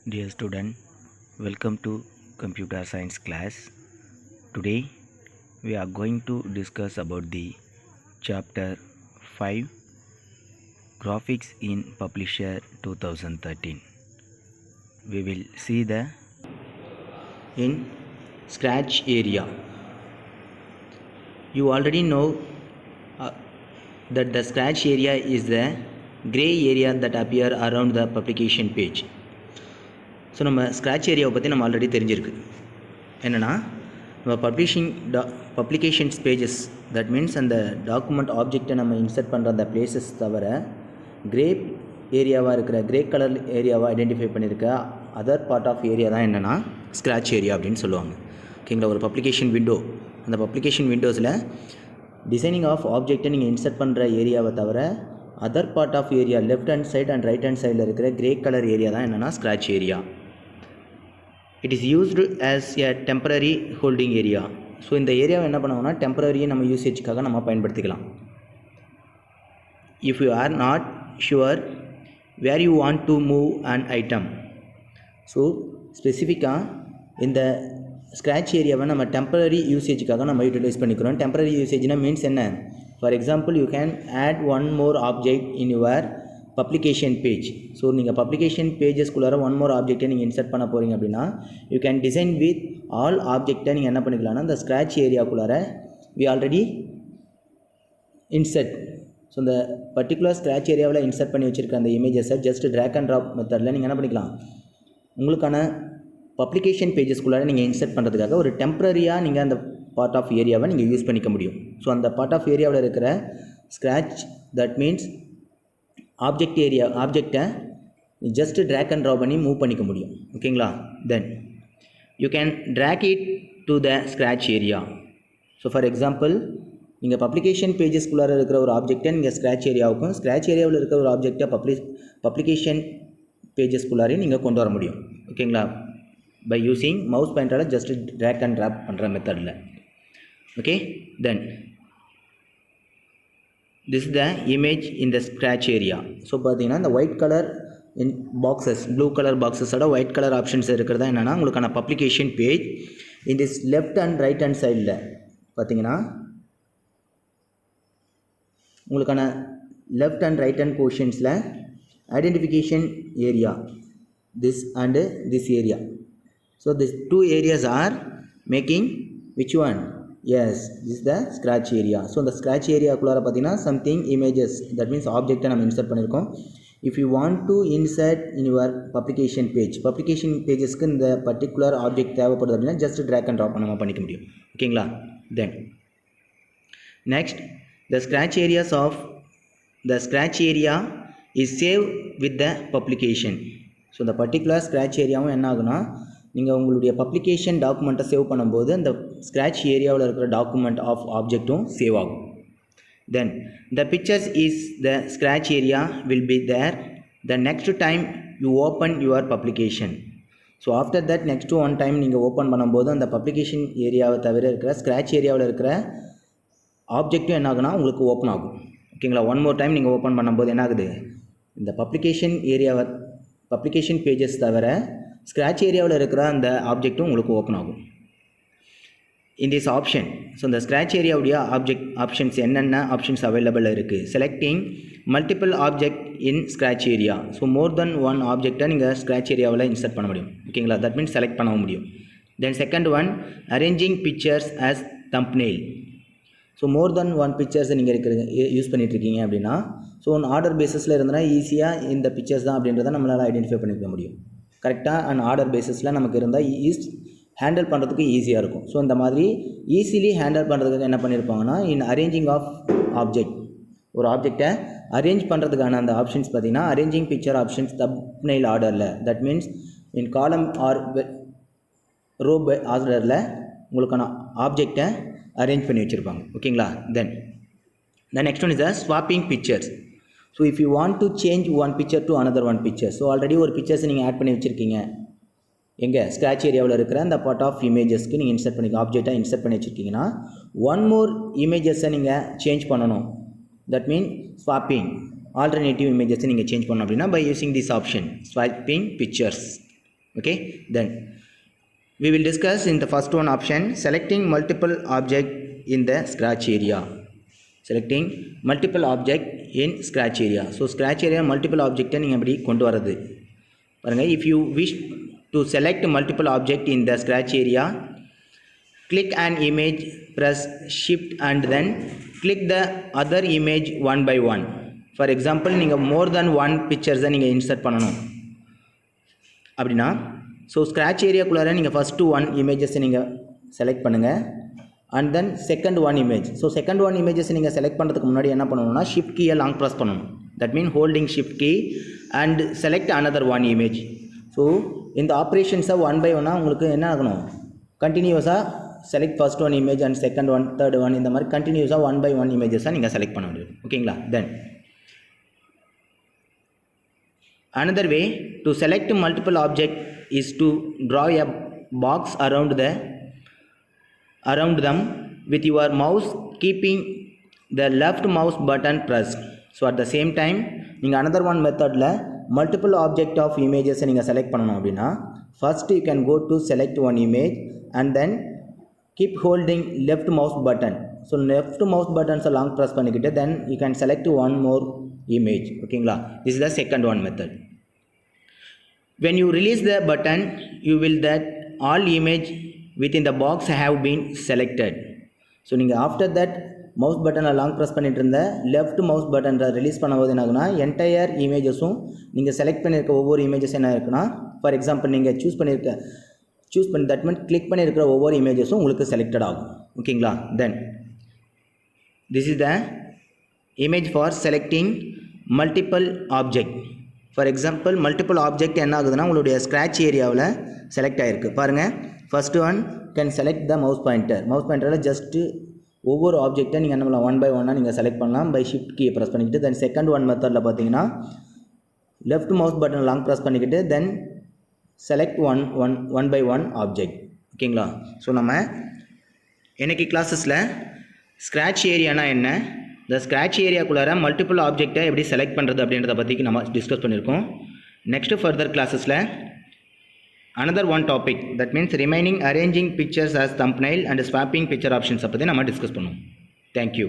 Dear student, welcome to computer science class. Today we are going to discuss about the chapter 5 graphics in Publisher 2013. We will see the in scratch area. You already know that the scratch area is the gray area that appear around the publication page. So நம்ம scratch ஏரியாவை பற்றி நம்ம already தெரிஞ்சிருக்கு. என்னென்னா நம்ம publications pages, that means அந்த document ஆப்ஜெக்டை நம்ம இன்சர்ட் பண்ணுற அந்த பிளேசஸ் தவிர கிரே ஏரியாவாக இருக்கிற கிரே கலர் ஏரியாவை ஐடென்டிஃபை பண்ணியிருக்க அதர் பார்ட் ஆஃப் ஏரியா தான் என்னென்னா ஸ்க்ராட்ச் ஏரியா அப்படின்னு சொல்லுவாங்க. ஓகேங்களா? ஒரு பப்ளிகேஷன் விண்டோ, அந்த பப்ளிகேஷன் விண்டோஸில் டிசைனிங் ஆஃப் ஆப்ஜெக்டை நீங்கள் இன்சர்ட் பண்ணுற ஏரியாவை தவிர other part of area left hand side and right hand சைடில் இருக்கிற கிரே கலர் ஏரியா தான் என்னென்னா scratch area. It is used as a temporary holding area. So இந்த ஏரியாவை என்ன பண்ணுவோம்னா டெம்பரரி நம்ம யூசேஜ்க்காக நம்ம பயன்படுத்திக்கலாம். If you are not sure where you want to move an item, so ஸ்பெசிஃபிக்காக இந்த ஸ்க்ராட்ச் ஏரியாவை நம்ம டெம்பரரி யூசேஜுக்காக நம்ம யூட்டிலைஸ் பண்ணிக்கிறோம். டெம்பரரி யூசேஜ்னால் மீன்ஸ் என்ன? For example, you can add one more object in your publication page. So நீங்கள் publication பேஜஸ்குள்ளார ஒன் மோர் ஆப்ஜெக்டை நீங்கள் இன்சர்ட் பண்ண போகிறீங்க அப்படின்னா you can design with all ஆப்ஜெக்டை நீங்கள் என்ன பண்ணிக்கலாம்னா இந்த ஸ்க்ராட்ச் ஏரியாக்குள்ளார வி ஆல்ரெடி இன்சர்ட். ஸோ இந்த பர்டிகுலர் ஸ்க்ராட்ச் ஏரியாவில் இன்சர்ட் பண்ணி வச்சுருக்க அந்த இமேஜஸை ஜஸ்ட் ட்ராக் அண்ட் ட்ராப் மெத்தடில் நீங்கள் என்ன பண்ணிக்கலாம், உங்களுக்கான பப்ளிகேஷன் பேஜஸ்குள்ளார நீங்கள் இன்சர்ட் பண்ணுறதுக்காக ஒரு டெம்ப்ரரியாக நீங்கள் அந்த பார்ட் ஆஃப் ஏரியாவை நீங்கள் யூஸ் பண்ணிக்க முடியும். ஸோ அந்த பார்ட் ஆஃப் ஏரியாவில் இருக்கிற ஸ்க்ராட்ச், தட் மீன்ஸ் ஆப்ஜெக்டை ஜஸ்ட் ட்ராக் அண்ட் ட்ரா பண்ணி மூவ் பண்ணிக்க முடியும். ஓகேங்களா? Then you can drag it to the scratch area. So for example, நீங்கள் பப்ளிகேஷன் பேஜஸ்குள்ளார இருக்கிற ஒரு ஆப்ஜெக்டை நீங்கள் ஸ்க்ராட்ச் ஏரியாவுக்கும் ஸ்க்ராட்ச் ஏரியாவில் இருக்கிற ஒரு ஆப்ஜெக்டை பப்ளிகேஷன் பேஜஸ்குள்ளாரையும் நீங்கள் கொண்டு வர முடியும். ஓகேங்களா? பை யூஸிங் மவுஸ் பாயிண்டரால் ஜஸ்ட் ட்ராக் அண்ட் ட்ராப் பண்ணுற மெத்தடில். Okay, then this is the image in the scratch area. So பார்த்தீங்கன்னா இந்த white colour in boxes, blue colour பாக்ஸஸோட ஒயிட் கலர் ஆப்ஷன்ஸ் இருக்கிறதா என்னென்னா உங்களுக்கான publication page. In this left and right hand சைடில் பார்த்தீங்கன்னா உங்களுக்கான லெஃப்ட் அண்ட் ரைட் ஹேண்ட் போர்ஷன்ஸில் identification area, this and this area. So this two areas are making which one? Yes, this is the scratch area. So இந்த scratch ஏரியாக்குள்ளார பார்த்தீங்கன்னா something images, that means ஆப்ஜெக்டை நம்ம insert பண்ணியிருக்கோம். If you want to insert in your publication page, publication பேஜஸ்க்கு இந்த particular object தேவைப்படுது அப்படின்னா ஜஸ்ட் ட்ராக் அண்ட் ட்ராப் நம்ம பண்ணிக்க முடியும். ஓகேங்களா? Then next, the scratch areas of the scratch area is save with the publication. So இந்த particular scratch ஏரியாவும் என்ன ஆகுனா, நீங்கள் உங்களுடைய பப்ளிகேஷன் டாக்குமெண்ட்டை சேவ் பண்ணும்போது அந்த ஸ்க்ராட்ச் ஏரியாவில் இருக்கிற டாக்குமெண்ட் ஆஃப் ஆப்ஜெக்ட்டும் சேவ் ஆகும். Then the pictures is the scratch area will be there the next time you open your publication. So after that next one time நீங்கள் ஓப்பன் பண்ணும்போது அந்த பப்ளிகேஷன் ஏரியாவை தவிர இருக்கிற ஸ்க்ராட்ச் ஏரியாவில் இருக்கிற ஆப்ஜெக்ட்டும் என்ன ஆகுனா உங்களுக்கு ஓப்பன் ஆகும். ஓகேங்களா? ஒன் மோர் டைம் நீங்கள் ஓப்பன் பண்ணும்போது என்ன ஆகுது, இந்த பப்ளிகேஷன் ஏரியாவை பப்ளிகேஷன் பேஜஸ் தவிர ஸ்க்ராட்ச் ஏரியாவில் இருக்கிற அந்த ஆப்ஜெக்ட்டும் உங்களுக்கு ஓப்பன் ஆகும். இன் திஸ் ஆப்ஷன், ஸோ இந்த ஸ்க்ராட்ச் ஏரியாவுடைய ஆப்ஷன்ஸ் என்னென்ன ஆப்ஷன்ஸ் அவைலபிளாக இருக்குது? செலக்டிங் மல்டிபிள் ஆப்ஜெக்ட் இன் scratch area. So more then one ஆப்ஜெக்டை நீங்கள் ஸ்க்ராட்ச் ஏரியாவில் இன்சர்ட் பண்ண முடியும். ஓகேங்களா? தட் மீன்ஸ் செலக்ட் பண்ண முடியும். Then second one, arranging pictures as thumbnail. So more then one பிக்சர்ஸை நீங்கள் யூஸ் பண்ணிகிட்ருக்கீங்க அப்படின்னா, ஸோ ஒன் ஆர்டர் பேஸஸில் இருந்தனா ஈஸியாக இந்த பிக்சர்ஸ் தான் அப்படின்றத நம்மளால் ஐடென்டிஃபை பண்ணிக்க முடியும். கரெக்டாக அண்ட் ஆர்டர் பேஸஸில் நமக்கு இருந்தால் ஹேண்டில் பண்ணுறதுக்கு ஈஸியாக இருக்கும். ஸோ இந்த மாதிரி ஈஸிலி ஹேண்டில் பண்ணுறதுக்கு என்ன பண்ணியிருப்பாங்கன்னா, இன் அரேஞ்சிங் ஆஃப் ஆப்ஜெக்ட், ஒரு ஆப்ஜெக்டை அரேஞ்ச் பண்ணுறதுக்கான அந்த ஆப்ஷன்ஸ் பார்த்திங்கன்னா அரேஞ்சிங் பிக்சர் ஆப்ஷன்ஸ் தம்ப்நெயில் ஆர்டரில், தட் மீன்ஸ் இன் காலம் ஆர் ரோ ஆர்டரில் உங்களுக்கான ஆப்ஜெக்டை அரேஞ்ச் பண்ணி வச்சுருப்பாங்க. ஓகேங்களா? Then the next one is the swapping pictures. So if you want to change one picture to another one picture, so already ஒரு பிக்சர்ஸை நீங்கள் ஆட் பண்ணி வச்சுருக்கீங்க, எங்கே ஸ்க்ராட்ச் ஏரியாவில் இருக்கிற அந்த பார்ட் ஆஃப் இமேஜஸ்க்கு நீங்கள் இன்சர்ட் பண்ணி ஆப்ஜெக்டாக இன்சர்ட் பண்ணி வச்சுருக்கீங்கன்னா ஒன் மோர் இமேஜஸை நீங்கள் சேஞ்ச் பண்ணணும். தட் மீன் ஸ்வாப்பிங் ஆல்டர்னேட்டிவ் இமேஜஸை நீங்கள் சேஞ்ச் பண்ணணும் அப்படின்னா by using this option swapping pictures. Okay, then we will discuss in the first one option, selecting multiple object in the scratch area. Selecting multiple object in scratch area. So scratch area multiple object நீங்கள் எப்படி கொண்டு வரது பாருங்க. If you wish to select multiple object in the scratch area, click an image, press shift and then click the other image one by one. For example, நீங்கள் more than one pictures நீங்கள் insert பண்ணணும் அப்படின்னா, so scratch ஏரியாக்குள்ளார நீங்கள் first one images நீங்கள் select பண்ணுங்கள் and then second one image. So second one images நீங்கள் select பண்ணுறதுக்கு முன்னாடி என்ன பண்ணணும்னா ஷிஃப்ட் கீயை லாங் ப்ரெஸ் பண்ணணும். That mean holding shift key and select another one image. So இந்த ஆப்ரேஷன்ஸை ஒன் பை ஒன்னாக உங்களுக்கு என்ன ஆகணும், கண்டினியூஸாக select first one image and second one third one இந்த மாதிரி கண்டினியூஸாக ஒன் பை ஒன் இமேஜஸாக நீங்கள் செலக்ட் பண்ண முடியும். ஓகேங்களா? தென் another way to select multiple object is to draw a box around them with your mouse, keeping the left mouse button pressed. So at the same time நீங்கள் another one மெத்தடில் multiple object of images நீங்கள் select பண்ணணும் அப்படின்னா, first you can go to select one image and then keep holding left mouse button. So left mouse buttons long press பண்ணிக்கிட்டு then you can select one more image. ஓகேங்களா? This is the second one method. When you release the button, you will that all image within the box have been selected. So நீங்கள் after that mouse button long press பண்ணிட்டு இருந்த left mouse button release பண்ணும்போது என்ன ஆகுனா entire இமேஜஸும் நீங்கள் select பண்ணியிருக்க ஒவ்வொரு images என்ன இருக்குன்னா, ஃபார் எக்ஸாம்பிள் நீங்கள் சூஸ் பண்ணி தட் மீன் கிளிக் பண்ணியிருக்கிற ஒவ்வொரு இமேஜஸும் உங்களுக்கு செலக்டட் ஆகும். ஓகேங்களா? Then this is the image for selecting multiple object. For example multiple object என்ன ஆகுதுன்னா உங்களுடைய ஸ்க்ராட்ச் ஏரியாவில் செலக்ட் ஆகிருக்கு பாருங்கள். First one can select the mouse பாயிண்டரில் ஜஸ்ட்டு ஒவ்வொரு ஆப்ஜெக்டை நீங்கள் என்ன பண்ணலாம், ஒன் பை ஒன்னாக நீங்கள் செலக்ட் பண்ணலாம் பை ஷிஃப்ட் கீயை ப்ரெஸ் பண்ணிக்கிட்டு. தென் செகண்ட் ஒன் மெத்தடில் பார்த்தீங்கன்னா left mouse button long press பண்ணிக்கிட்டு then select one by one object. ஓகேங்களா? ஸோ நம்ம இன்றைக்கி கிளாஸஸில் ஸ்க்ராட்ச் ஏரியானா என்ன, இந்த ஸ்க்ராட்ச் ஏரியாக்குள்ளார மல்டிபிள் ஆப்ஜெக்டை எப்படி செலக்ட் பண்ணுறது அப்படின்றத பற்றி நம்ம டிஸ்கஸ் பண்ணியிருக்கோம். நெக்ஸ்ட்டு ஃபர்தர் கிளாஸஸில் another one topic, that means remaining arranging pictures as thumbnail and swapping picture options பற்றி நம்ம டிஸ்கஸ் பண்ணுவோம். Thank you.